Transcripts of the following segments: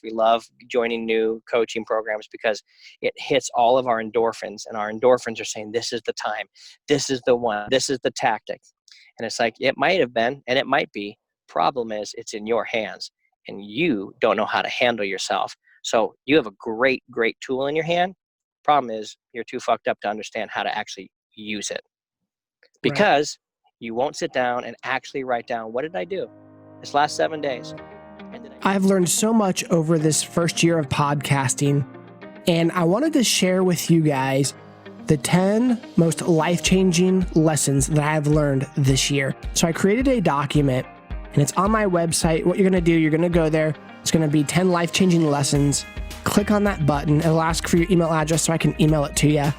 We love joining new coaching programs because it hits all of our endorphins, and our endorphins are saying, this is the time, this is the one, this is the tactic. And it's like, it might have been, and it might be. Problem is, it's in your hands, and you don't know how to handle yourself. So you have a great, great tool in your hand. Problem is, you're too fucked up to understand how to actually use it, because you won't sit down and actually write down, what did I do this last 7 days? I've learned so much over this first year of podcasting, and I wanted to share with you guys the 10 most life-changing lessons that I have learned this year. So I created a document, and it's on my website. What you're going to do, you're going to go there. It's going to be 10 life-changing lessons. Click on that button. It'll ask for your email address so I can email it to you.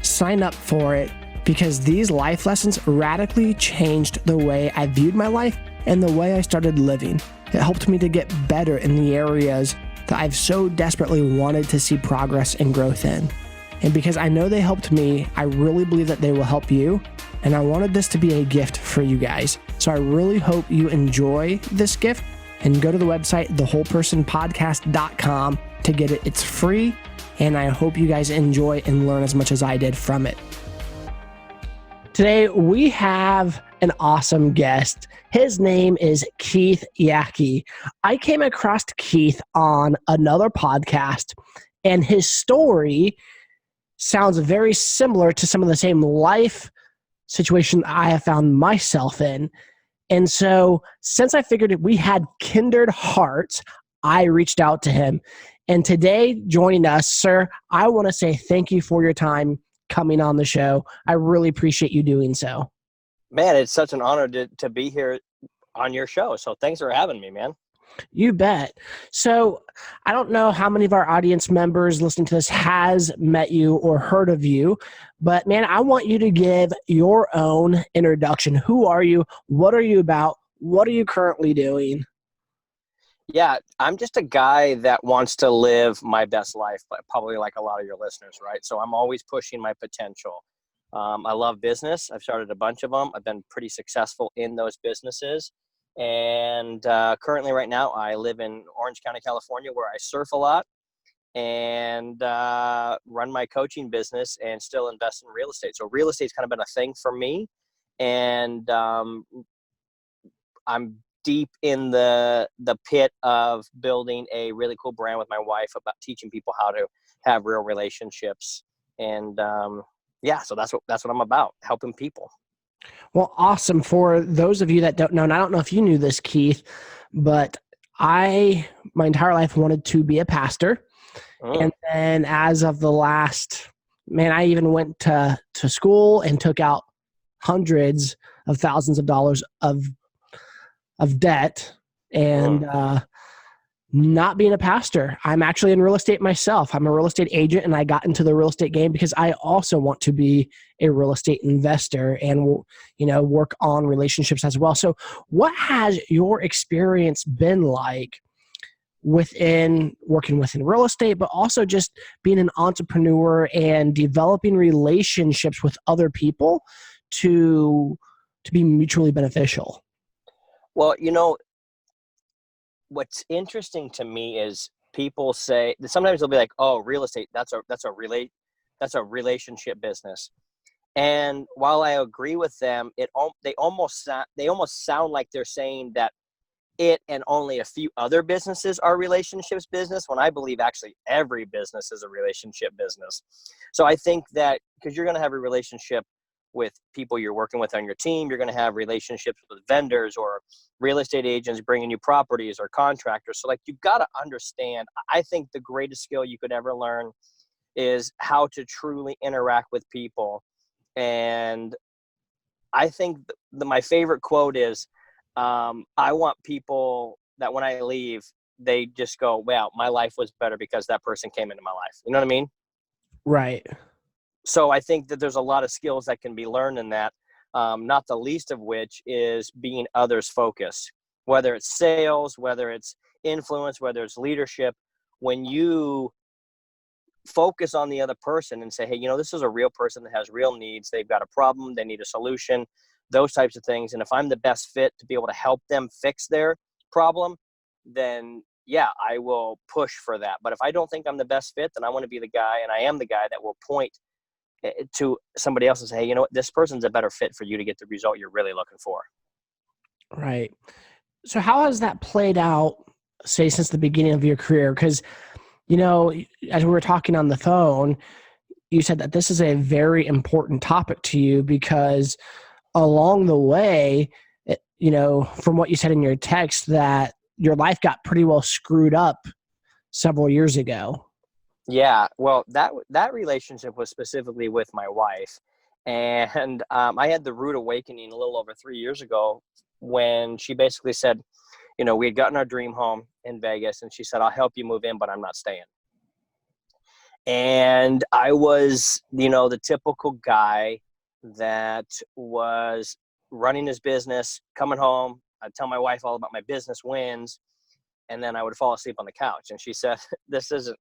Sign up for it, because these life lessons radically changed the way I viewed my life and the way I started living. It helped me to get better in the areas that I've so desperately wanted to see progress and growth in. And because I know they helped me, I really believe that they will help you. And I wanted this to be a gift for you guys. So I really hope you enjoy this gift, and go to the website, thewholepersonpodcast.com to get it. It's free. And I hope you guys enjoy and learn as much as I did from it. Today, we have an awesome guest. His name is Keith Yackey. I came across Keith on another podcast, and his story sounds very similar to some of the same life situations I have found myself in. And so, since I figured we had kindred hearts, I reached out to him. And today, joining us, sir, I want to say thank you for your time coming on the show. I really appreciate you doing so. Man, it's such an honor to be here on your show. So thanks for having me, man. You bet. So I don't know how many of our audience members listening to this has met you or heard of you, but man, I want you to give your own introduction. Who are you? What are you about? What are you currently doing? Yeah, I'm just a guy that wants to live my best life, but probably like a lot of your listeners, right? So I'm always pushing my potential. I love business. I've started a bunch of them. I've been pretty successful in those businesses. And currently right now, I live in Orange County, California, where I surf a lot and run my coaching business and still invest in real estate. So real estate's kind of been a thing for me. And I'm deep in the pit of building a really cool brand with my wife about teaching people how to have real relationships. And so that's what I'm about, helping people. Well, awesome. For those of you that don't know, and I don't know if you knew this, Keith, but my entire life wanted to be a pastor. And then as of the last, I even went to school and took out hundreds of thousands of dollars of debt, and not being a pastor. I'm actually in real estate myself. I'm a real estate agent, and I got into the real estate game because I also want to be a real estate investor and, work on relationships as well. So what has your experience been like working within real estate, but also just being an entrepreneur and developing relationships with other people to be mutually beneficial? Well, what's interesting to me is people say that sometimes they'll be like, "Oh, real estate, that's a relationship business." And while I agree with them, they almost sound like they're saying that it and only a few other businesses are relationships business, when I believe actually every business is a relationship business. So I think that because you're going to have a relationship with people you're working with on your team, you're going to have relationships with vendors or real estate agents bringing you properties or contractors. So like, you've got to understand, I think the greatest skill you could ever learn is how to truly interact with people. And I think my favorite quote is, I want people that when I leave, they just go, wow, my life was better because that person came into my life. You know what I mean? Right. So I think that there's a lot of skills that can be learned in that, not the least of which is being others focused, whether it's sales, whether it's influence, whether it's leadership. When you focus on the other person and say, hey, this is a real person that has real needs. They've got a problem. They need a solution, those types of things. And if I'm the best fit to be able to help them fix their problem, then yeah, I will push for that. But if I don't think I'm the best fit, then I want to be the guy, and I am the guy that will point to somebody else and say, hey, you know what, this person's a better fit for you to get the result you're really looking for. Right. So how has that played out, say, since the beginning of your career? Because, as we were talking on the phone, you said that this is a very important topic to you because along the way, from what you said in your text, that your life got pretty well screwed up several years ago. Yeah, well, that relationship was specifically with my wife, and I had the rude awakening a little over 3 years ago when she basically said, we had gotten our dream home in Vegas, and she said, I'll help you move in, but I'm not staying. And I was, the typical guy that was running his business, coming home, I'd tell my wife all about my business wins, and then I would fall asleep on the couch. And she said, this isn't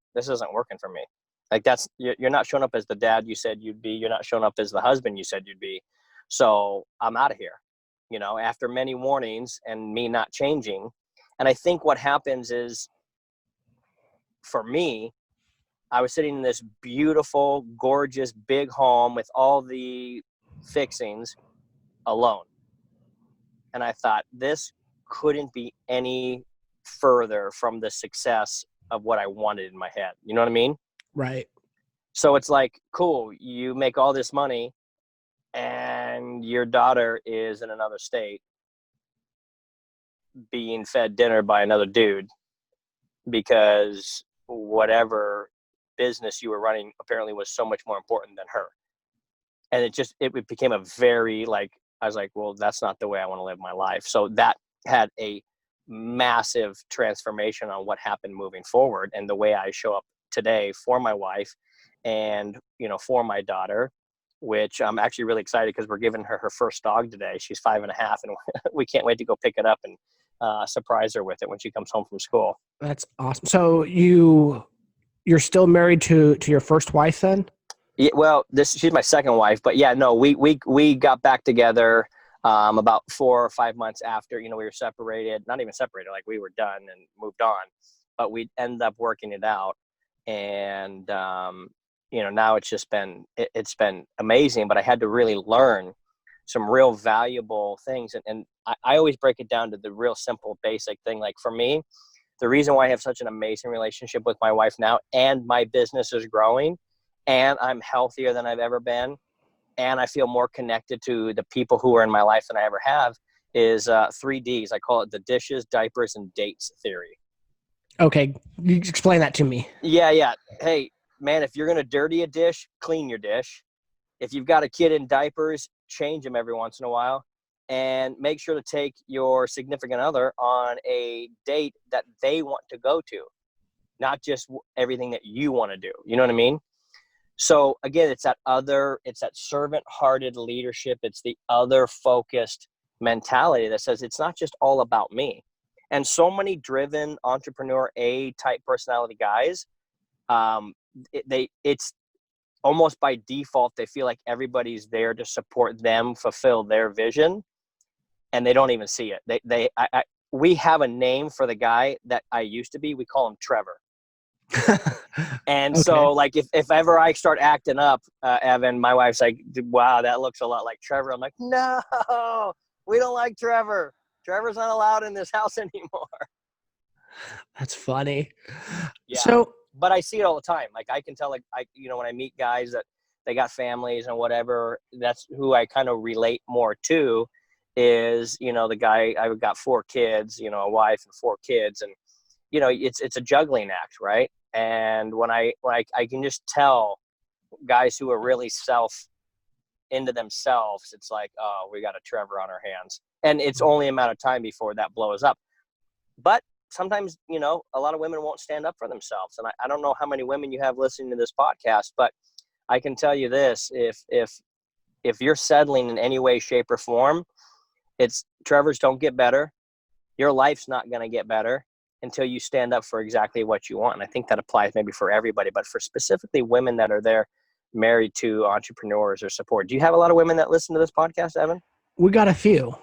working for me. Like, you're not showing up as the dad you said you'd be. You're not showing up as the husband you said you'd be. So I'm out of here, after many warnings and me not changing. And I think what happens is, for me, I was sitting in this beautiful, gorgeous, big home with all the fixings alone. And I thought, this couldn't be any further from the success of what I wanted in my head. You know what I mean? Right. So it's like, cool, you make all this money and your daughter is in another state being fed dinner by another dude because whatever business you were running apparently was so much more important than her. And it became a very, I was like, well, that's not the way I want to live my life. So that had a massive transformation on what happened moving forward and the way I show up today for my wife and, for my daughter, which I'm actually really excited because we're giving her first dog today. She's 5.5, and we can't wait to go pick it up and surprise her with it when she comes home from school. That's awesome. So you're still married to your first wife then? Yeah, well, she's my second wife, but yeah, no, we got back together about 4 or 5 months after, we were separated, not even separated, like we were done and moved on, but we ended up working it out. And, now it's been amazing, but I had to really learn some real valuable things. And I always break it down to the real simple, basic thing. Like, for me, the reason why I have such an amazing relationship with my wife now, and my business is growing, and I'm healthier than I've ever been, and I feel more connected to the people who are in my life than I ever have, is 3 Ds. I call it the dishes, diapers, and dates theory. Okay, you explain that to me. Yeah. Hey, man, if you're going to dirty a dish, clean your dish. If you've got a kid in diapers, change them every once in a while. And make sure to take your significant other on a date that they want to go to, not just everything that you want to do. You know what I mean? So again, it's that servant-hearted leadership. It's the other-focused mentality that says it's not just all about me. And so many driven entrepreneur A-type personality guys, it's almost by default, they feel like everybody's there to support them fulfill their vision, and they don't even see it. We have a name for the guy that I used to be. We call him Trevor. And okay. So, like, if ever I start acting up, Evan, my wife's like, wow, that looks a lot like Trevor. I'm like, no, we don't like Trevor. Trevor's not allowed in this house anymore. That's funny. Yeah. So, but I see it all the time. Like, I can tell, like, when I meet guys that they got families and whatever, that's who I kind of relate more to is, the guy, I've got 4 kids, a wife and 4 kids. And, it's a juggling act, right? And when I can just tell guys who are really into themselves, it's like, oh, we got a Trevor on our hands. And it's only a matter of time before that blows up. But sometimes, a lot of women won't stand up for themselves. And I don't know how many women you have listening to this podcast, but I can tell you this, if you're settling in any way, shape, or form, it's Trevors don't get better. Your life's not going to get better until you stand up for exactly what you want. And I think that applies maybe for everybody, but for specifically women that are there married to entrepreneurs or support. Do you have a lot of women that listen to this podcast, Evan? We got a few.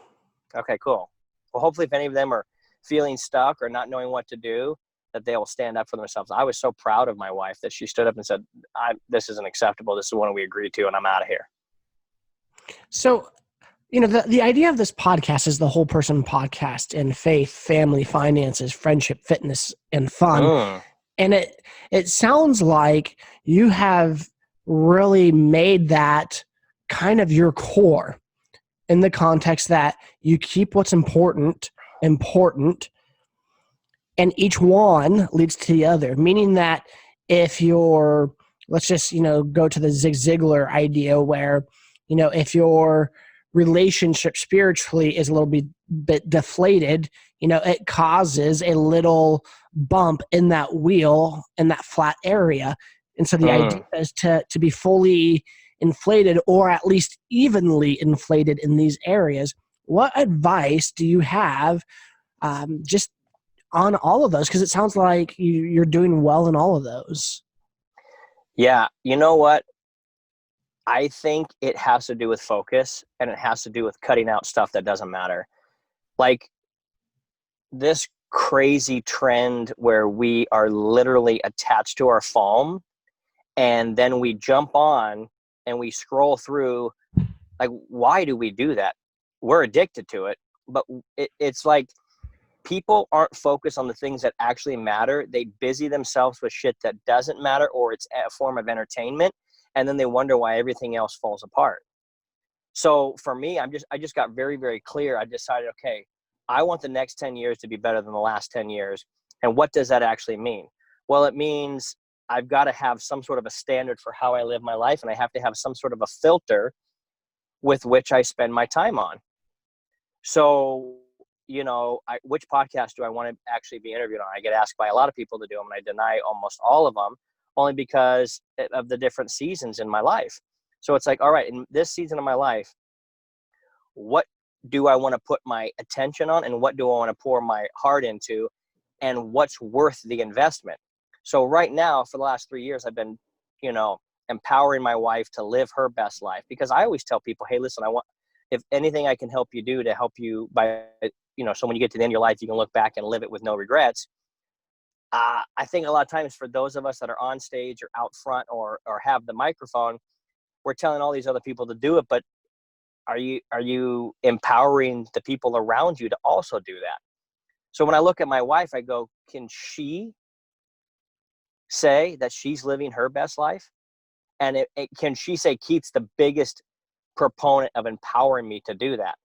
Okay, cool. Well, hopefully if any of them are feeling stuck or not knowing what to do, that they will stand up for themselves. I was so proud of my wife that she stood up and said, this isn't acceptable. This is one we agreed to, and I'm out of here. So, the idea of this podcast is the whole person podcast in faith, family, finances, friendship, fitness, and fun. And it sounds like you have really made that kind of your core, in the context that you keep what's important, and each one leads to the other, meaning that if you're, let's just, go to the Zig Ziglar idea where, if your relationship spiritually is a little bit deflated, it causes a little bump in that wheel, in that flat area. And so the idea is to be fully inflated, or at least evenly inflated in these areas. What advice do you have just on all of those? Because it sounds like you're doing well in all of those. Yeah. You know what? I think it has to do with focus, and it has to do with cutting out stuff that doesn't matter. Like this crazy trend where we are literally attached to our phone, and then we jump on and we scroll through. Like, why do we do that? We're addicted to it, but it's like people aren't focused on the things that actually matter. They busy themselves with shit that doesn't matter, or it's a form of entertainment, and then they wonder why everything else falls apart. So for me, I just got very, very clear. I decided, okay, I want the next 10 years to be better than the last 10 years. And what does that actually mean? Well, it means I've got to have some sort of a standard for how I live my life, and I have to have some sort of a filter with which I spend my time on. So, which podcast do I want to actually be interviewed on? I get asked by a lot of people to do them, and I deny almost all of them, only because of the different seasons in my life. So it's like, all right, in this season of my life, what do I want to put my attention on, and what do I want to pour my heart into, and what's worth the investment? So right now, for the last 3 years, I've been, empowering my wife to live her best life, because I always tell people, hey, listen, if anything I can help you do to help you by, so when you get to the end of your life, you can look back and live it with no regrets. I think a lot of times for those of us that are on stage or out front or have the microphone, we're telling all these other people to do it, but are you empowering the people around you to also do that? So when I look at my wife, I go, can she say that she's living her best life? And can she say Keith's the biggest proponent of empowering me to do that?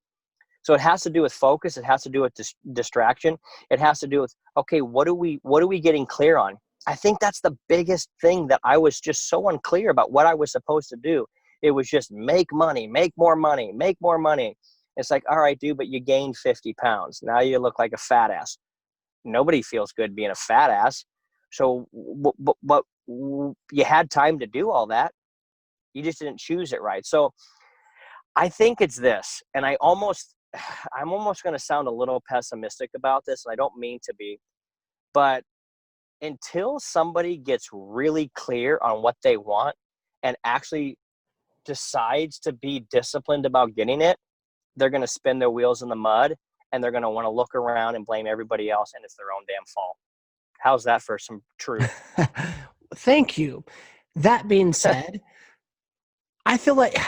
So it has to do with focus. It has to do with distraction. It has to do with, okay, what are we getting clear on? I think that's the biggest thing that I was just so unclear about what I was supposed to do. It was just make money, make more money, make more money. It's like, all right, dude, but you gained 50 pounds. Now you look like a fat ass. Nobody feels good being a fat ass. So, but you had time to do all that. You just didn't choose it right. So I think it's this, and I'm almost going to sound a little pessimistic about this, and I don't mean to be, but until somebody gets really clear on what they want and actually decides to be disciplined about getting it, they're going to spin their wheels in the mud, and they're going to want to look around and blame everybody else, and it's their own damn fault. How's that for some truth? Thank you. That being said, I feel like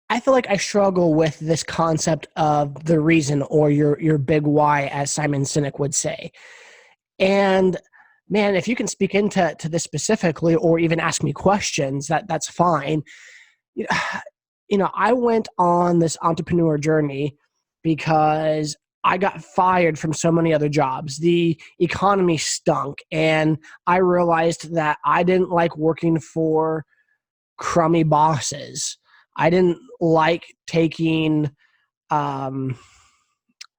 I struggle with this concept of the reason, or your big why, as Simon Sinek would say. And man, if you can speak into this specifically, or even ask me questions, that's fine. I went on this entrepreneur journey because I got fired from so many other jobs. The economy stunk, and I realized that I didn't like working for crummy bosses. I didn't like taking, what am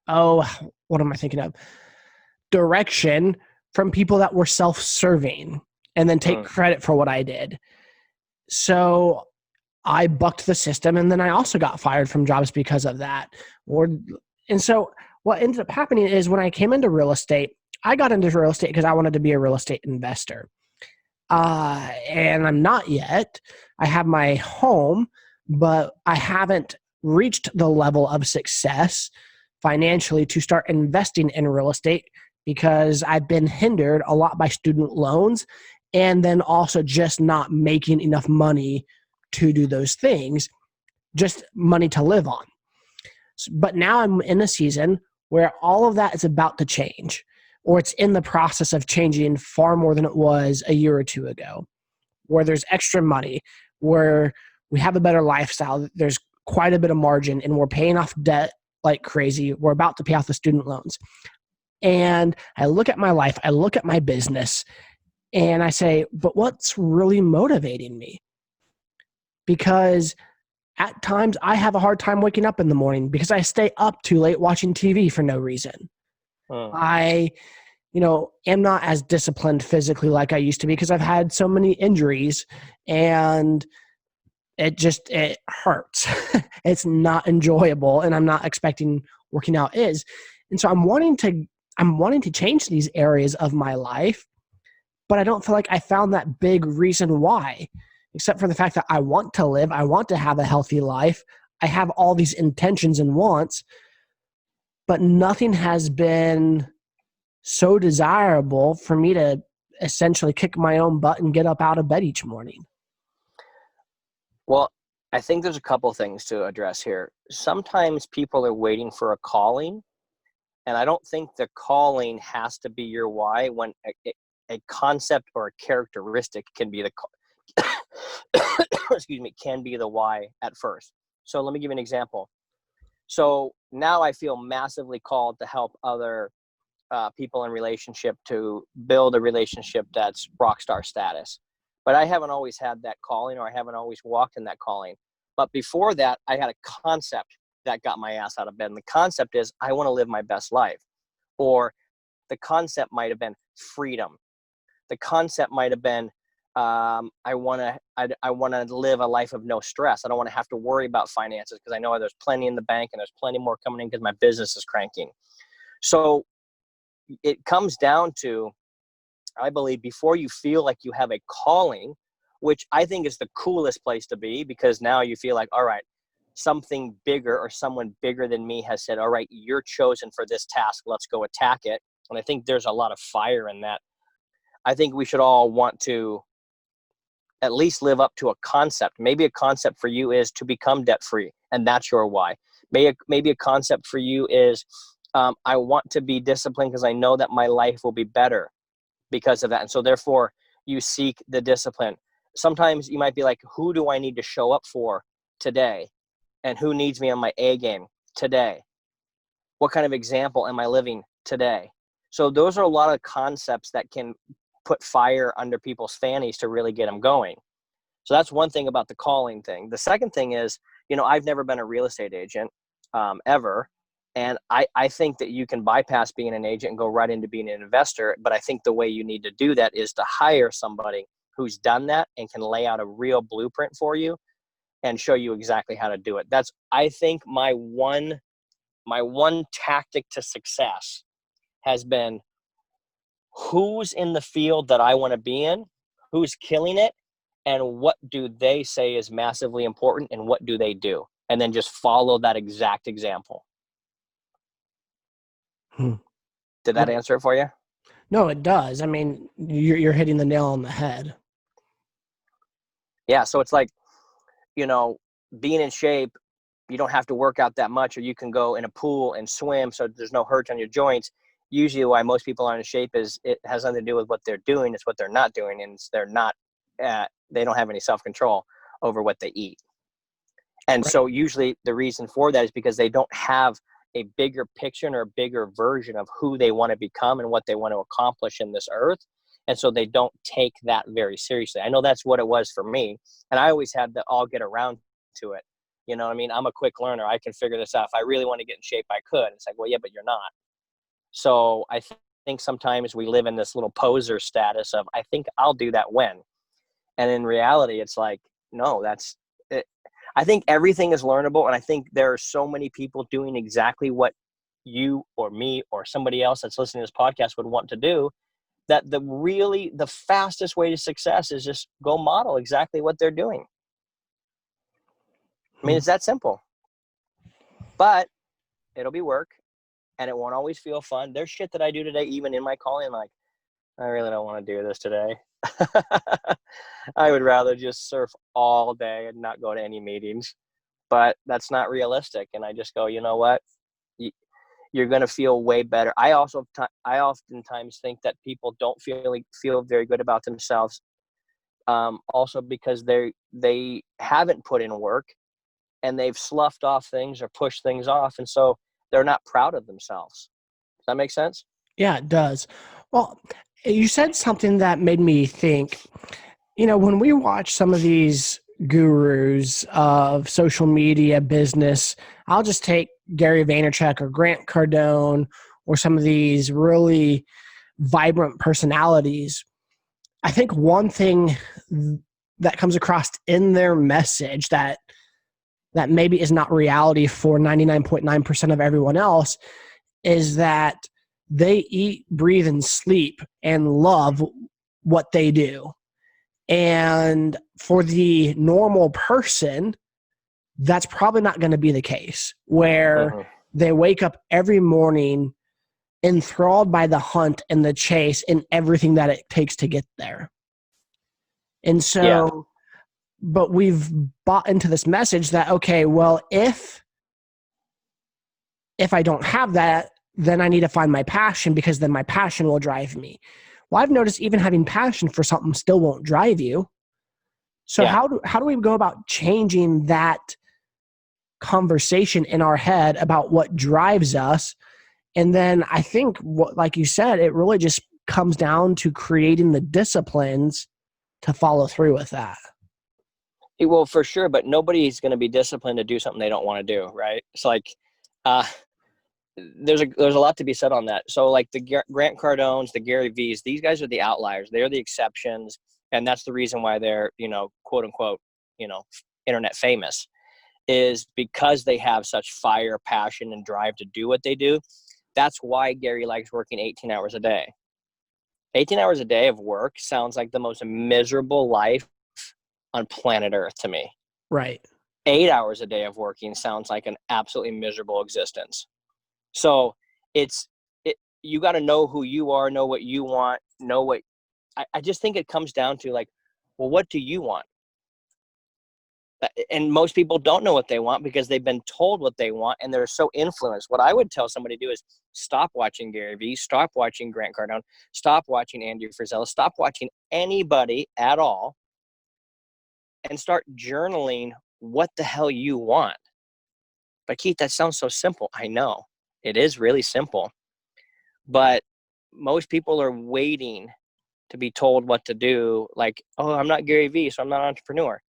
I thinking of? Direction from people that were self-serving and then take credit for what I did. So I bucked the system, and then I also got fired from jobs because of that. And so what ended up happening is, when I came into real estate, I got into real estate because I wanted to be a real estate investor. And I'm not yet. I have my home, but I haven't reached the level of success financially to start investing in real estate, because I've been hindered a lot by student loans and then also just not making enough money to do those things, just money to live on. But now I'm in a season where all of that is about to change, or it's in the process of changing far more than it was a year or two ago, where there's extra money, where we have a better lifestyle, there's quite a bit of margin, and we're paying off debt like crazy. We're about to pay off the student loans. And I look at my life, I look at my business, and I say, but what's really motivating me? Because at times I have a hard time waking up in the morning because I stay up too late watching TV for no reason. I, am not as disciplined physically like I used to be because I've had so many injuries, and it hurts. It's not enjoyable, and I'm not expecting working out is. And so I'm wanting to change these areas of my life, but I don't feel like I found that big reason why, except for the fact that I want to live, I want to have a healthy life. I have all these intentions and wants, but nothing has been so desirable for me to essentially kick my own butt and get up out of bed each morning. Well, I think there's a couple things to address here. Sometimes people are waiting for a calling, and I don't think the calling has to be your why when a concept or a characteristic can be the excuse me, can be the why at first. So let me give you an example. So now I feel massively called to help other people in relationship to build a relationship that's rock star status. But I haven't always had that calling, or I haven't always walked in that calling. But before that, I had a concept that got my ass out of bed. And the concept is I want to live my best life. Or the concept might have been freedom. The concept might have been I want to live a life of no stress. I don't want to have to worry about finances because I know there's plenty in the bank and there's plenty more coming in because my business is cranking. So it comes down to, I believe, before you feel like you have a calling, which I think is the coolest place to be, because now you feel like, all right, something bigger or someone bigger than me has said, all right, you're chosen for this task. Let's go attack it. And I think there's a lot of fire in that. I think we should all want to at least live up to a concept. Maybe a concept for you is to become debt free, and that's your why. Maybe a concept for you is I want to be disciplined because I know that my life will be better because of that. And so therefore you seek the discipline. Sometimes you might be like, who do I need to show up for today? And who needs me on my A game today? What kind of example am I living today? So those are a lot of concepts that can put fire under people's fannies to really get them going. So that's one thing about the calling thing. The second thing is, I've never been a real estate agent ever. And I think that you can bypass being an agent and go right into being an investor. But I think the way you need to do that is to hire somebody who's done that and can lay out a real blueprint for you and show you exactly how to do it. That's, I think, my one tactic to success has been, who's in the field that I want to be in, who's killing it, and what do they say is massively important, and what do they do? And then just follow that exact example. Did that answer it for you? No, it does. I mean, you're hitting the nail on the head. Yeah, so it's like, being in shape, you don't have to work out that much, or you can go in a pool and swim so there's no hurt on your joints. Usually why most people aren't in shape is it has nothing to do with what they're doing. It's what they're not doing, and they don't have any self-control over what they eat. And so usually the reason for that is because they don't have a bigger picture or a bigger version of who they want to become and what they want to accomplish in this earth. And so they don't take that very seriously. I know that's what it was for me. And I always had to all get around to it. You know what I mean? I'm a quick learner. I can figure this out. If I really want to get in shape, I could. It's like, well, yeah, but you're not. So I think sometimes we live in this little poser status of, I think I'll do that when. And in reality, it's like, no, that's it. I think everything is learnable. And I think there are so many people doing exactly what you or me or somebody else that's listening to this podcast would want to do, that the fastest way to success is just go model exactly what they're doing. I mean, it's that simple, but it'll be work. and it won't always feel fun. There's shit that I do today, even in my calling, like, I really don't want to do this today. I would rather just surf all day and not go to any meetings, but that's not realistic. And I just go, you know what? You're going to feel way better. I oftentimes think that people don't feel very good about themselves, also because they haven't put in work and they've sloughed off things or pushed things off, and so they're not proud of themselves. Does that make sense? Yeah, it does. Well, you said something that made me think, when we watch some of these gurus of social media business, I'll just take Gary Vaynerchuk or Grant Cardone or some of these really vibrant personalities. I think one thing that comes across in their message that maybe is not reality for 99.9% of everyone else is that they eat, breathe, and sleep and love what they do. And for the normal person, that's probably not going to be the case, where they wake up every morning enthralled by the hunt and the chase and everything that it takes to get there. And so, Yeah. but we've bought into this message that, okay, well, if I don't have that, then I need to find my passion, because then my passion will drive me. Well, I've noticed even having passion for something still won't drive you. So Yeah. how do we go about changing that conversation in our head about what drives us? And then I think, like you said, it really just comes down to creating the disciplines to follow through with that. Well, for sure, but nobody's going to be disciplined to do something they don't want to do, right? It's like, there's a lot to be said on that. So like the Grant Cardones, the Gary V's, these guys are the outliers. They're the exceptions, and that's the reason why they're, quote unquote, internet famous, is because they have such fire, passion, and drive to do what they do. That's why Gary likes working 18 hours a day. 18 hours a day of work sounds like the most miserable life on planet Earth to me. Right. 8 hours a day of working sounds like an absolutely miserable existence. So you got to know who you are, know what you want, I just think it comes down to like, well, what do you want? And most people don't know what they want because they've been told what they want and they're so influenced. What I would tell somebody to do is stop watching Gary Vee, stop watching Grant Cardone, stop watching Andy Frisella, stop watching anybody at all, and start journaling what the hell you want. But Keith, that sounds so simple. I know it is really simple, but most people are waiting to be told what to do. Like, oh, I'm not Gary Vee, so I'm not an entrepreneur.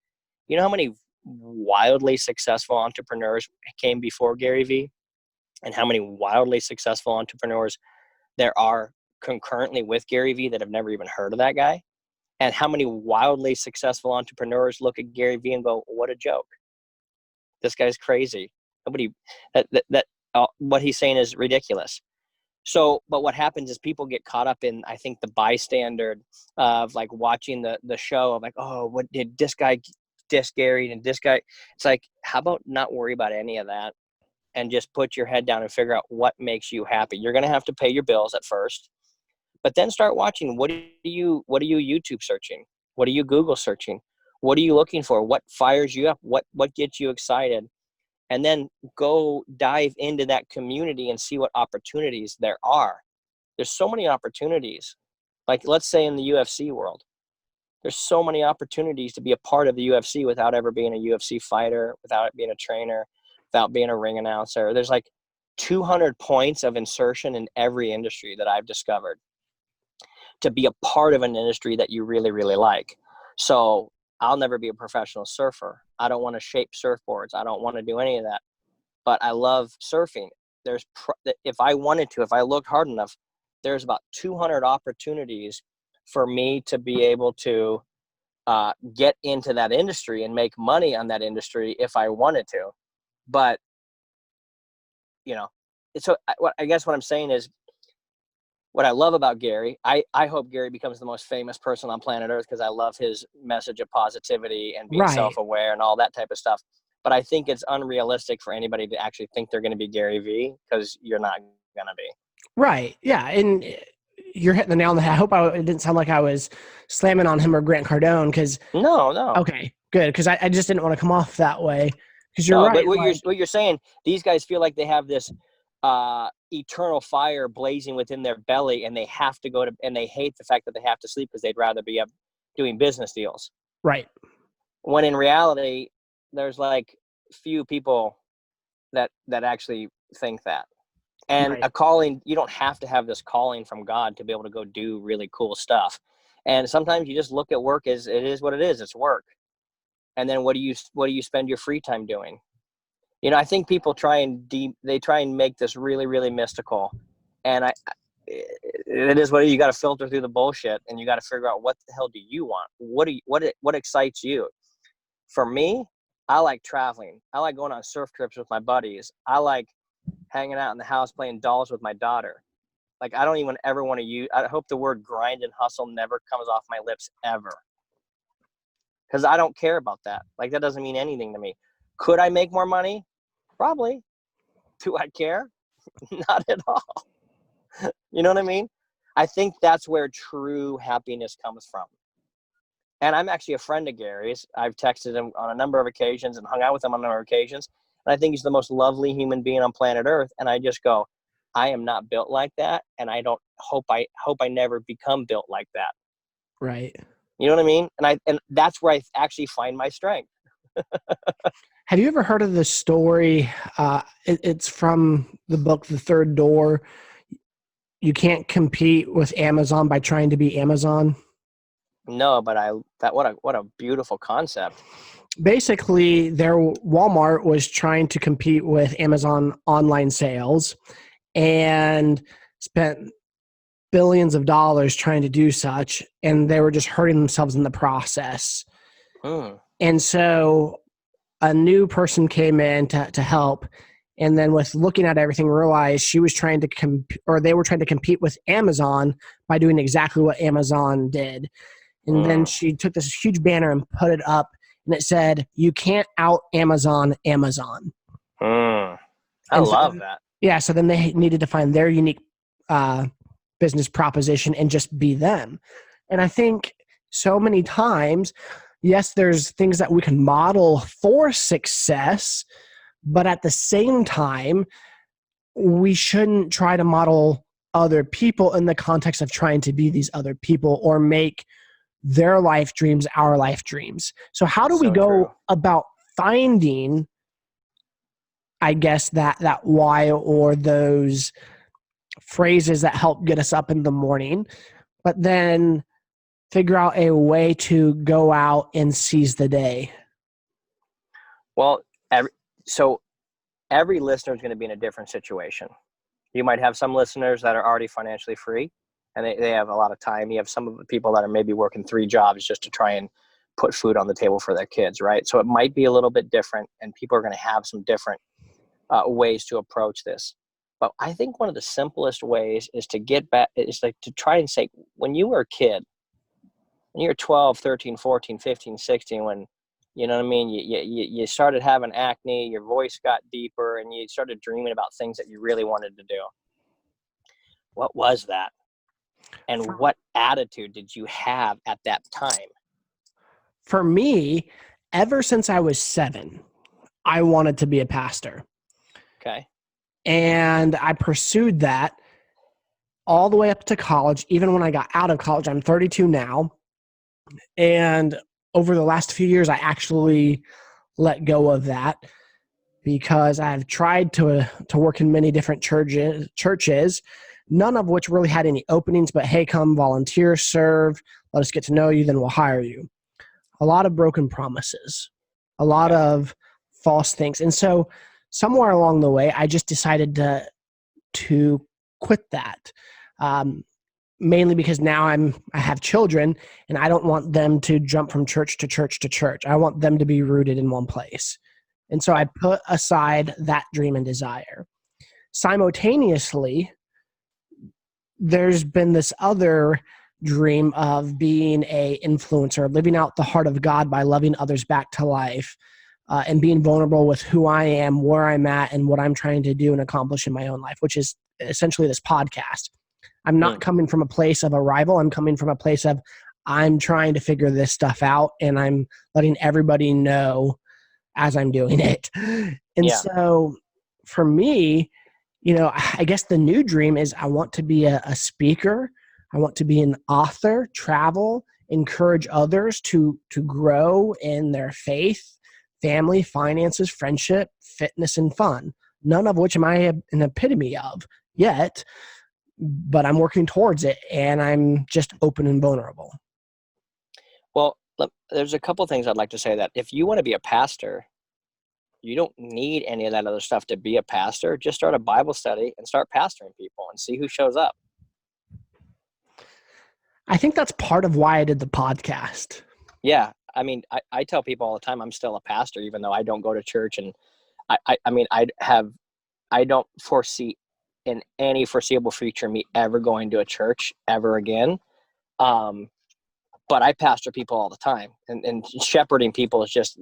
You know how many wildly successful entrepreneurs came before Gary Vee, and how many wildly successful entrepreneurs there are concurrently with Gary Vee that have never even heard of that guy? And how many wildly successful entrepreneurs look at Gary Vee and go, what a joke. This guy's crazy. What he's saying is ridiculous. So, but what happens is people get caught up in, I think, the bystander of like watching the show of like, oh, what did this guy diss Gary and this guy? It's like, how about not worry about any of that and just put your head down and figure out what makes you happy. You're going to have to pay your bills at first, but then start watching. What are you YouTube searching? What are you Google searching? What are you looking for? What fires you up? What gets you excited? And then go dive into that community and see what opportunities there are. There's so many opportunities. Like, let's say in the UFC world, there's so many opportunities to be a part of the UFC without ever being a UFC fighter, without being a trainer, without being a ring announcer. There's like 200 points of insertion in every industry that I've discovered to be a part of an industry that you really, really like. So I'll never be a professional surfer. I don't want to shape surfboards. I don't want to do any of that. But I love surfing. If I wanted to, if I looked hard enough, there's about 200 opportunities for me to be able to get into that industry and make money on that industry if I wanted to. But, so I guess what I'm saying is, what I love about Gary, I hope Gary becomes the most famous person on planet Earth because I love his message of positivity and being self-aware and all that type of stuff. But I think it's unrealistic for anybody to actually think they're going to be Gary Vee, because you're not going to be. Right. Yeah. And you're hitting the nail on the head. I hope it didn't sound like I was slamming on him or Grant Cardone because. No. Okay, good. Because I just didn't want to come off that way. Because you're No, right. but what you're saying, these guys feel like they have this eternal fire blazing within their belly, and they have to go to, and they hate the fact that they have to sleep because they'd rather be up doing business deals. Right. When in reality, there's like few people that actually think that. And Right. a calling, you don't have to have this calling from God to be able to go do really cool stuff. And sometimes you just look at work as it is what it is. It's work. And then what do you spend your free time doing? I think people try and make this really, really mystical, and it is what you got to filter through the bullshit, and you got to figure out what the hell do you want? What excites you? For me, I like traveling. I like going on surf trips with my buddies. I like hanging out in the house playing dolls with my daughter. Like, I don't even ever want to use. I hope the word grind and hustle never comes off my lips ever. Because I don't care about that. Like, that doesn't mean anything to me. Could I make more money? Probably. Do I care? Not at all. You know what I mean? I think that's where true happiness comes from. And I'm actually a friend of Gary's. I've texted him on a number of occasions and hung out with him on a number of occasions. And I think he's the most lovely human being on planet Earth. And I just go, I am not built like that. And I don't hope I never become built like that. Right. You know what I mean? And that's where I actually find my strength. Have you ever heard of the story? It's from the book, The Third Door. You can't compete with Amazon by trying to be Amazon. No, but what a beautiful concept. Basically, their Walmart was trying to compete with Amazon online sales and spent billions of dollars trying to do such, and they were just hurting themselves in the process. And so a new person came in to help, and then with looking at everything, realized she was trying to they were trying to compete with Amazon by doing exactly what Amazon did. And then she took this huge banner and put it up, and it said, "You can't out Amazon Amazon." I love that. Yeah, so then they needed to find their unique business proposition and just be them. And I think so many times, yes, there's things that we can model for success, but at the same time, we shouldn't try to model other people in the context of trying to be these other people or make their life dreams our life dreams. So how do we go about finding, I guess, that why or those phrases that help get us up in the morning, but then figure out a way to go out and seize the day? Well, every listener is going to be in a different situation. You might have some listeners that are already financially free and they have a lot of time. You have some of the people that are maybe working 3 jobs just to try and put food on the table for their kids, right? So it might be a little bit different, and people are going to have some different ways to approach this. But I think one of the simplest ways is to get back, is like to try and say, when you were a kid, when you were 12, 13, 14, 15, 16, when, you know what I mean, you started having acne, your voice got deeper, and you started dreaming about things that you really wanted to do. What was that? And what attitude did you have at that time? For me, ever since I was 7, I wanted to be a pastor. Okay. And I pursued that all the way up to college. Even when I got out of college, I'm 32 now. And over the last few years, I actually let go of that because I've tried to work in many different churches, none of which really had any openings, but hey, come volunteer, serve, let us get to know you, then we'll hire you. A lot of broken promises, a lot of false things. And so somewhere along the way, I just decided to quit that. Mainly because now I have children and I don't want them to jump from church to church to church. I want them to be rooted in one place. And so I put aside that dream and desire. Simultaneously, there's been this other dream of being a influencer, living out the heart of God by loving others back to life, and being vulnerable with who I am, where I'm at, and what I'm trying to do and accomplish in my own life, which is essentially this podcast. I'm not coming from a place of a rival. I'm coming from a place of I'm trying to figure this stuff out, and I'm letting everybody know as I'm doing it. And so for me, I guess the new dream is I want to be a speaker. I want to be an author, travel, encourage others to grow in their faith, family, finances, friendship, fitness, and fun. None of which am I an epitome of yet, but I'm working towards it, and I'm just open and vulnerable. Well, there's a couple things I'd like to say. That if you want to be a pastor, you don't need any of that other stuff to be a pastor. Just start a Bible study and start pastoring people and see who shows up. I think that's part of why I did the podcast. Yeah. I mean, I tell people all the time I'm still a pastor, even though I don't go to church. And I don't foresee in any foreseeable future me ever going to a church ever again. But I pastor people all the time, and shepherding people is just,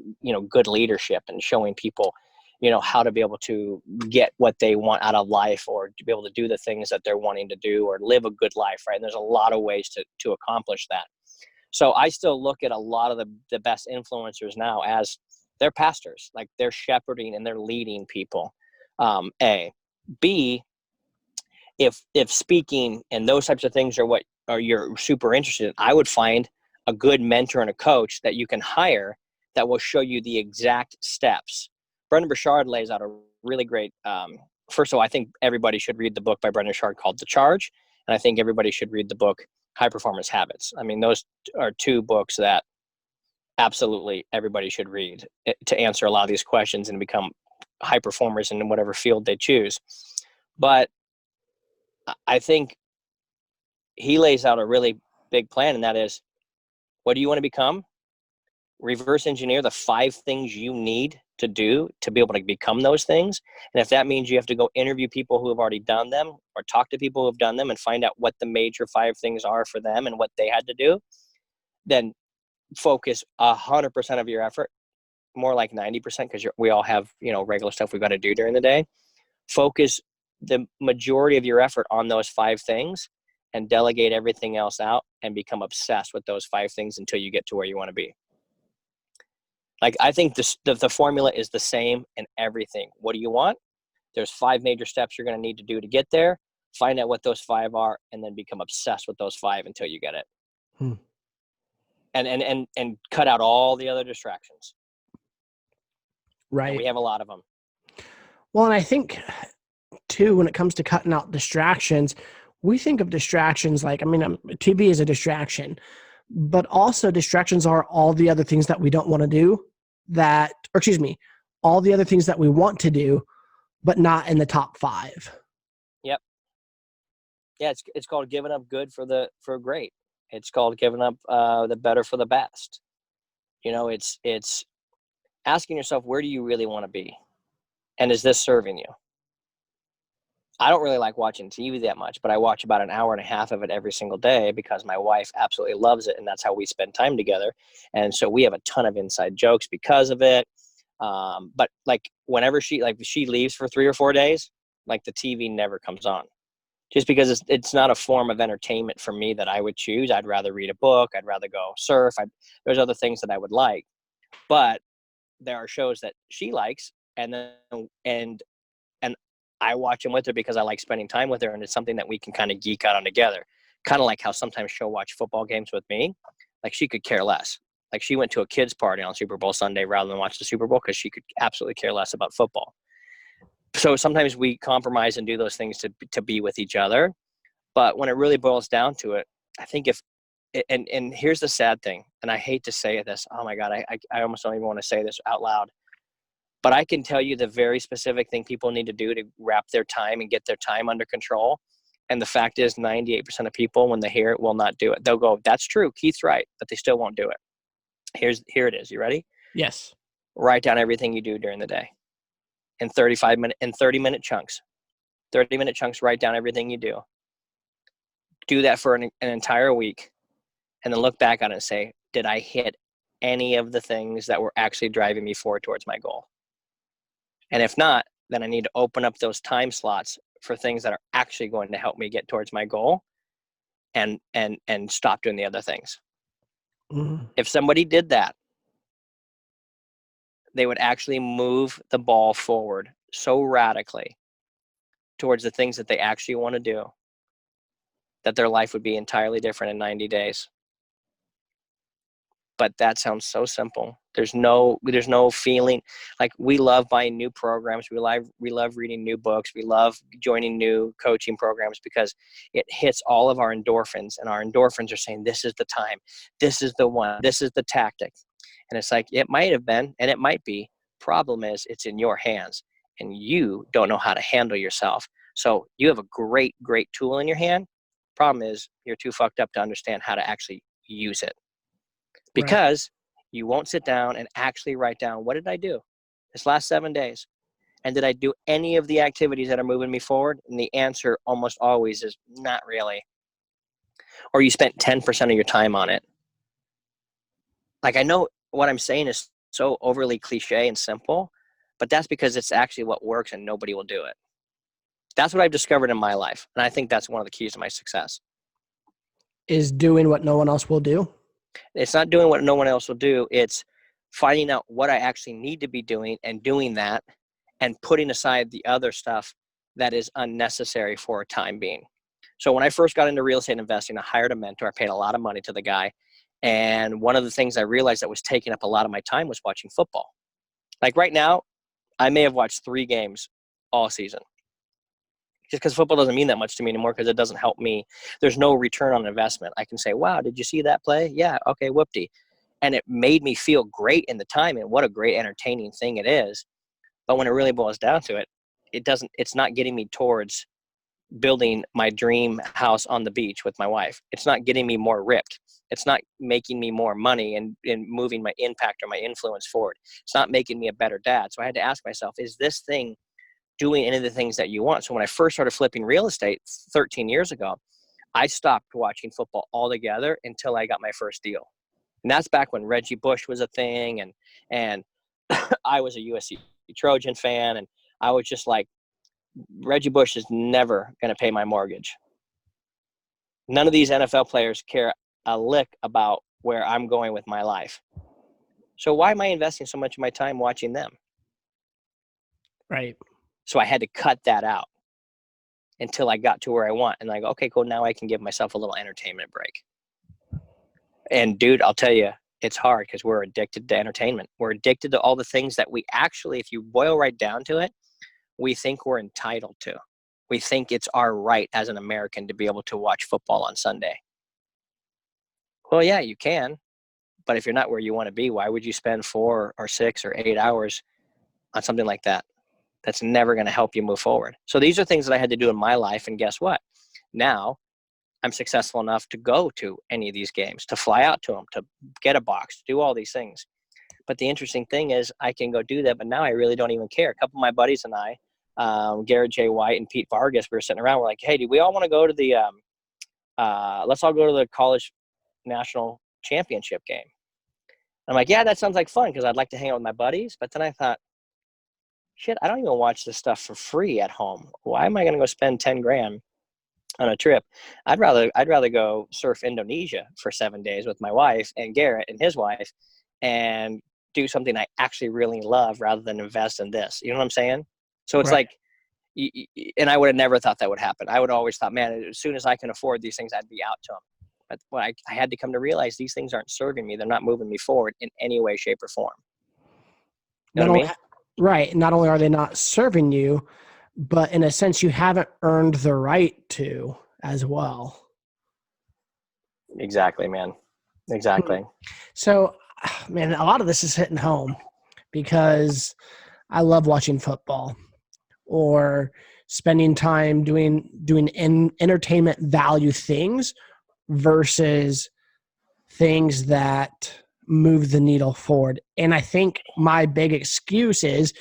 good leadership and showing people, how to be able to get what they want out of life, or to be able to do the things that they're wanting to do, or live a good life. Right. And there's a lot of ways to accomplish that. So I still look at a lot of the best influencers now as they're pastors, like they're shepherding and they're leading people. A. B, if speaking and those types of things are what you're super interested in, I would find a good mentor and a coach that you can hire that will show you the exact steps. Brendan Burchard lays out a really great, first of all, I think everybody should read the book by Brendan Burchard called The Charge. And I think everybody should read the book High Performance Habits. I mean, those are two books that absolutely everybody should read to answer a lot of these questions and become high performers in whatever field they choose. But I think he lays out a really big plan, and that is, what do you want to become? Reverse engineer the 5 things you need to do to be able to become those things. And if that means you have to go interview people who have already done them, or talk to people who have done them and find out what the major 5 things are for them and what they had to do, then focus 100% of your effort, more like 90%, because we all have, regular stuff we've got to do during the day. Focus the majority of your effort on those 5 things and delegate everything else out, and become obsessed with those 5 things until you get to where you want to be. Like, I think the formula is the same in everything. What do you want? There's 5 major steps you're going to need to do to get there. Find out what those 5 are, and then become obsessed with those 5 until you get it. And cut out all the other distractions. Right. And we have a lot of them. Well, and I think too, when it comes to cutting out distractions, we think of distractions like, TV is a distraction, but also distractions are all the other things that we don't want to do all the other things that we want to do, but not in the top 5. Yep. Yeah. It's called giving up good for great. It's called giving up the better for the best. It's asking yourself, where do you really want to be? And is this serving you? I don't really like watching TV that much, but I watch about an hour and a half of it every single day because my wife absolutely loves it, and that's how we spend time together. And so we have a ton of inside jokes because of it. But like whenever she leaves for 3 or 4 days, like the TV never comes on, just because it's not a form of entertainment for me that I would choose. I'd rather read a book. I'd rather go surf. There's other things that I would like, but there are shows that she likes, and I watch them with her because I like spending time with her, and it's something that we can kind of geek out on together. Kind of like how sometimes she'll watch football games with me. Like, she could care less. Like, she went to a kid's party on Super Bowl Sunday rather than watch the Super Bowl because she could absolutely care less about football. So sometimes we compromise and do those things to be with each other. But when it really boils down to it, I think and here's the sad thing, and I hate to say this. Oh my God, I almost don't even want to say this out loud. But I can tell you the very specific thing people need to do to wrap their time and get their time under control. And the fact is 98% of people, when they hear it, will not do it. They'll go, that's true, Keith's right, but they still won't do it. Here it is. You ready? Yes. Write down everything you do during the day in 30-minute chunks. 30-minute chunks, write down everything you do. Do that for an entire week, and then look back on it and say, did I hit any of the things that were actually driving me forward towards my goal? And if not, then I need to open up those time slots for things that are actually going to help me get towards my goal and stop doing the other things. Mm-hmm. If somebody did that, they would actually move the ball forward so radically towards the things that they actually want to do that their life would be entirely different in 90 days. But that sounds so simple. There's no feeling. Like, we love buying new programs. We love reading new books. We love joining new coaching programs because it hits all of our endorphins, and our endorphins are saying, this is the time. This is the one. This is the tactic. And it's like, it might have been, and it might be. Problem is, it's in your hands, and you don't know how to handle yourself. So you have a great, great tool in your hand. Problem is, you're too fucked up to understand how to actually use it. Because you won't sit down and actually write down, what did I do this last 7 days? And did I do any of the activities that are moving me forward? And the answer almost always is not really. Or you spent 10% of your time on it. Like, I know what I'm saying is so overly cliche and simple, but that's because it's actually what works and nobody will do it. That's what I've discovered in my life. And I think that's one of the keys to my success. Is doing what no one else will do. It's not doing what no one else will do. It's finding out what I actually need to be doing and doing that, and putting aside the other stuff that is unnecessary for a time being. So when I first got into real estate investing, I hired a mentor. I paid a lot of money to the guy. And one of the things I realized that was taking up a lot of my time was watching football. Like, right now, I may have watched 3 games all season. Just because football doesn't mean that much to me anymore, because it doesn't help me. There's no return on investment. I can say, wow, did you see that play? Yeah, okay, whoopty. And it made me feel great in the time, and what a great entertaining thing it is. But when it really boils down to it, it's not getting me towards building my dream house on the beach with my wife. It's not getting me more ripped. It's not making me more money and moving my impact or my influence forward. It's not making me a better dad. So I had to ask myself, is this thing doing any of the things that you want? So when I first started flipping real estate 13 years ago, I stopped watching football altogether until I got my first deal. And that's back when Reggie Bush was a thing, and I was a USC Trojan fan, and I was just like, Reggie Bush is never going to pay my mortgage. None of these NFL players care a lick about where I'm going with my life. So why am I investing so much of my time watching them? Right. So I had to cut that out until I got to where I want. And I go, okay, cool. Now I can give myself a little entertainment break. And dude, I'll tell you, it's hard because we're addicted to entertainment. We're addicted to all the things that we actually, if you boil right down to it, we think we're entitled to. We think it's our right as an American to be able to watch football on Sunday. Well, yeah, you can. But if you're not where you want to be, why would you spend 4 or 6 or 8 hours on something like that? That's never going to help you move forward. So these are things that I had to do in my life. And guess what? Now I'm successful enough to go to any of these games, to fly out to them, to get a box, to do all these things. But the interesting thing is I can go do that, but now I really don't even care. A couple of my buddies and I, Garrett J. White and Pete Vargas, we were sitting around. We're like, hey, do we all want to go to the let's all go to the college national championship game? I'm like, yeah, that sounds like fun because I'd like to hang out with my buddies. But then I thought, shit, I don't even watch this stuff for free at home. Why am I going to go spend 10 grand on a trip? I'd rather go surf Indonesia for 7 days with my wife and Garrett and his wife and do something I actually really love rather than invest in this. You know what I'm saying? So it's Right. like, and I would have never thought that would happen. I would always thought, man, as soon as I can afford these things, I'd be out to them. But when I had to come to realize these things aren't serving me. They're not moving me forward in any way, shape, or form. You know what I mean? Right. Not only are they not serving you, but in a sense, you haven't earned the right to as well. Exactly, man. Exactly. So, man, a lot of this is hitting home because I love watching football or spending time doing entertainment value things versus things that move the needle forward. And I think my big excuse is,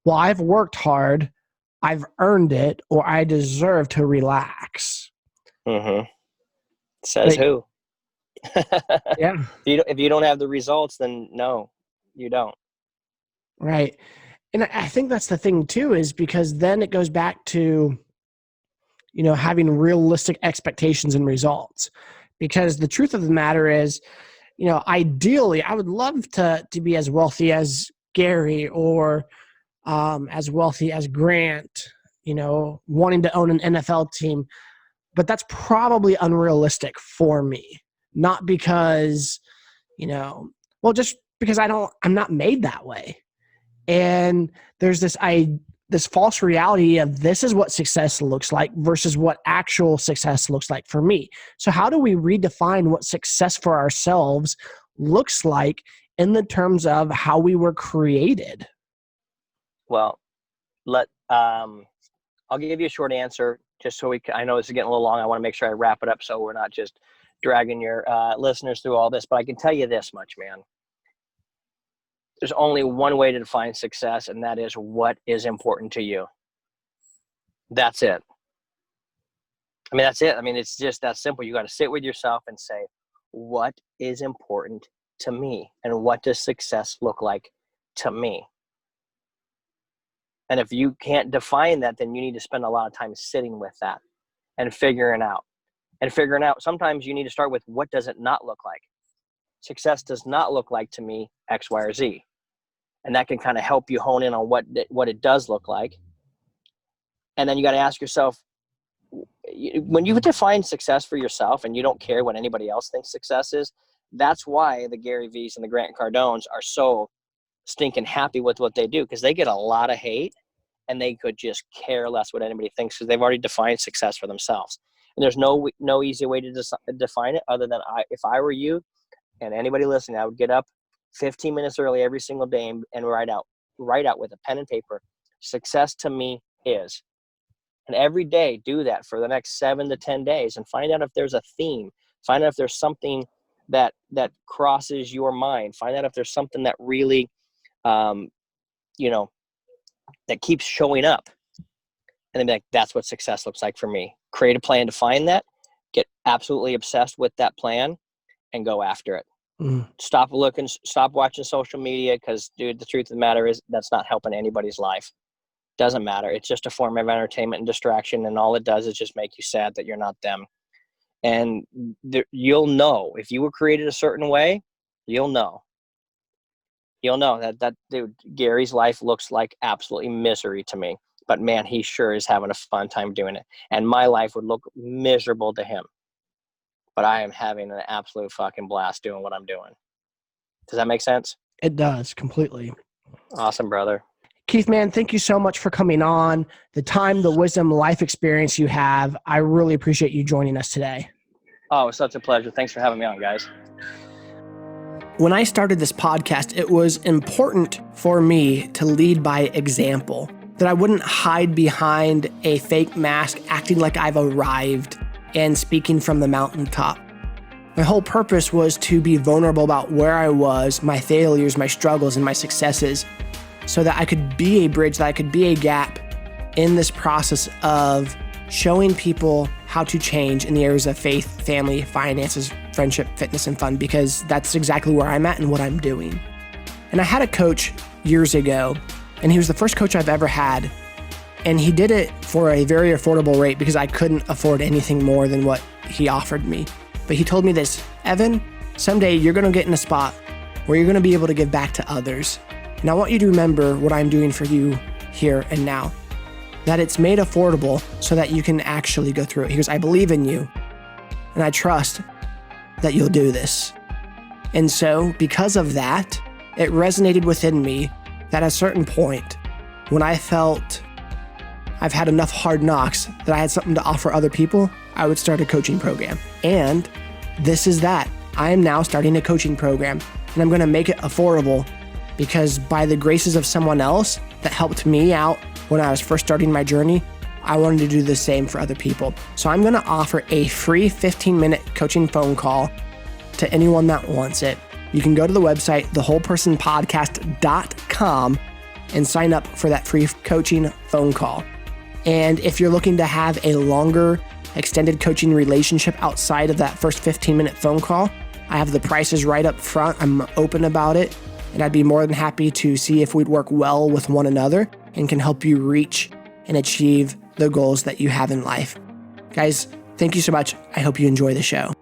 well, I've worked hard, I've earned it, or I deserve to relax. Mm-hmm. Says But who? yeah, If you don't have the results, then no, you don't. right. And I think that's the thing too, is because then it goes back to, having realistic expectations and results. Because the truth of the matter is, ideally, I would love to be as wealthy as Gary or as wealthy as Grant, wanting to own an NFL team. But that's probably unrealistic for me. Not because, just because I'm not made that way. And there's this false reality of this is what success looks like versus what actual success looks like for me. So how do we redefine what success for ourselves looks like in the terms of how we were created? Well, I'll give you a short answer just so I know this is getting a little long. I want to make sure I wrap it up so we're not just dragging your listeners through all this, but I can tell you this much, man. There's only one way to define success, and that is what is important to you. That's it. That's it. It's just that simple. You got to sit with yourself and say, what is important to me? And what does success look like to me? And if you can't define that, then you need to spend a lot of time sitting with that and figuring out. Sometimes you need to start with, what does it not look like? Success does not look like to me X, Y, or Z. And that can kind of help you hone in on what it does look like. And then you got to ask yourself, when you define success for yourself and you don't care what anybody else thinks success is, that's why the Gary V's and the Grant Cardones are so stinking happy with what they do, because they get a lot of hate and they could just care less what anybody thinks because they've already defined success for themselves. And there's no easy way to define it other than if I were you and anybody listening, I would get up 15 minutes early every single day and write out with a pen and paper, success to me is. And every day do that for the next 7 to 10 days and find out if there's a theme. Find out if there's something that crosses your mind. Find out if there's something that really, that keeps showing up. And then be like, that's what success looks like for me. Create a plan to find that, get absolutely obsessed with that plan, and go after it. Stop watching social media, because, dude, the truth of the matter is that's not helping anybody's life. Doesn't matter. It's just a form of entertainment and distraction, and all it does is just make you sad that you're not them. And you'll know if you were created a certain way. You'll know that dude, Gary's life looks like absolutely misery to me, but man, he sure is having a fun time doing it. And my life would look miserable to him, but I am having an absolute fucking blast doing what I'm doing. Does that make sense? It does, completely. Awesome, brother. Keith, man, thank you so much for coming on. The time, the wisdom, life experience you have. I really appreciate you joining us today. Oh, it's such a pleasure. Thanks for having me on, guys. When I started this podcast, it was important for me to lead by example, that I wouldn't hide behind a fake mask, acting like I've arrived and speaking from the mountaintop. My whole purpose was to be vulnerable about where I was, my failures, my struggles, and my successes, so that I could be a bridge, that I could be a gap in this process of showing people how to change in the areas of faith, family, finances, friendship, fitness, and fun, because that's exactly where I'm at and what I'm doing. And I had a coach years ago, and he was the first coach I've ever had. And he did it for a very affordable rate because I couldn't afford anything more than what he offered me. But he told me this, Evan, someday you're going to get in a spot where you're going to be able to give back to others. And I want you to remember what I'm doing for you here and now, that it's made affordable so that you can actually go through it. He goes, I believe in you, and I trust that you'll do this. And so because of that, it resonated within me that at a certain point, when I felt I've had enough hard knocks that I had something to offer other people, I would start a coaching program. And this is that. I am now starting a coaching program, and I'm going to make it affordable because by the graces of someone else that helped me out when I was first starting my journey, I wanted to do the same for other people. So I'm going to offer a free 15-minute coaching phone call to anyone that wants it. You can go to the website, thewholepersonpodcast.com, and sign up for that free coaching phone call. And if you're looking to have a longer, extended coaching relationship outside of that first 15-minute phone call, I have the prices right up front. I'm open about it. and I'd be more than happy to see if we'd work well with one another and can help you reach and achieve the goals that you have in life. Guys, thank you so much. I hope you enjoy the show.